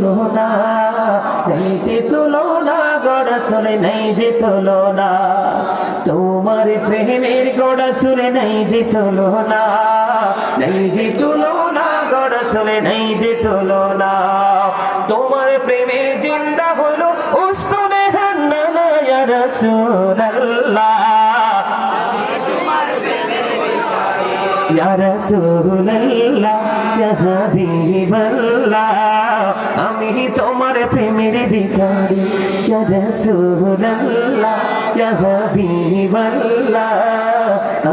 তুলনা, নেই যে তুলনা গো রাসূল নেই যে তুলনা, তোমার প্রেমের গো রাসূল নেই যে তুলনা, নেই যে তুলনা গো রাসূল নেই যে তুলনা, তোমার প্রেমে জিন্দা হলো উস্তুনে হান্নানা ইয়া রাসূলুল্লাহ, ইয়া রাসূলুল্লাহ ইয়া হাবিবাল্লাহ, আমি তোমার প্রেমের ভিখারি ইয়া রাসূলুল্লাহ ইয়া হাবিবাল্লাহ,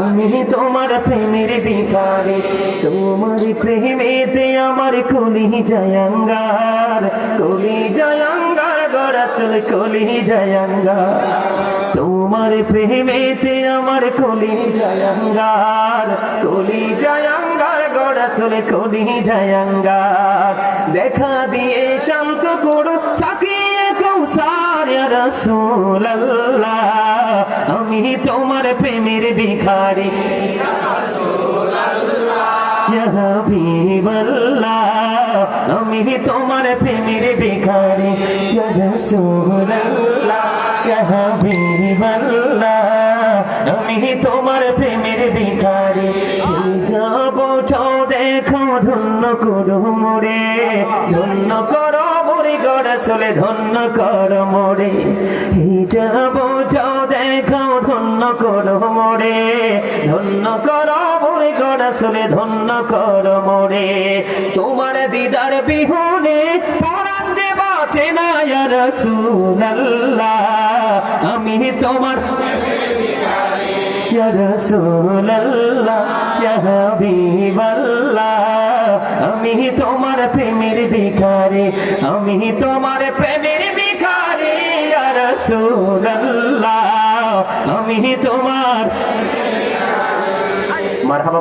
আমি তোমার প্রেমের ভিখারি, তোমার প্রেমেতে আমার কলিজায় আঙ্গার, কলিজায় আঙ্গার গো রাসূল কলিজায় আঙ্গার, তোমার প্রেমেতে আমার কলিজায় আঙ্গার, কলিজায় আঙ্গার গো রাসূল কলিজায় আঙ্গার, দেখা দিয়ে শান্ত করো সাকিয়ে কৌসার ইয়া রাসূলুল্লাহ, আমি তোমার প্রেমের ভিখারি ইয়া হাবিবাল্লাহ, আমি তোমার প্রেমের ভিখারি ইয়া রাসূলুল্লাহ ইয়া হাবিবাল্লাহ, আমি তোমার প্রেমের ভিখারি, যাব দেখো ধন্য করো মোরে, ধন্য করো মোরে গো রাসূল ধন্য করো মোরে, যাব দেখো ধন্য করো মোরে, ধন্য করো মোরে গো রাসূল ধন্য করো মোরে, তোমার দিদার বিহুনে পরাণ যে বাঁচে না ইয়া রাসূলুল্লাহ, আমি তোমার ইয়া রাসূলুল্লাহ ইয়া হাবিবাল্লাহ, আমি তোমার প্রেমের ভিখারি, আমি তোমার প্রেমের ভিখারি ইয়া রাসূলুল্লাহ, আমি তোমার মারহাবা।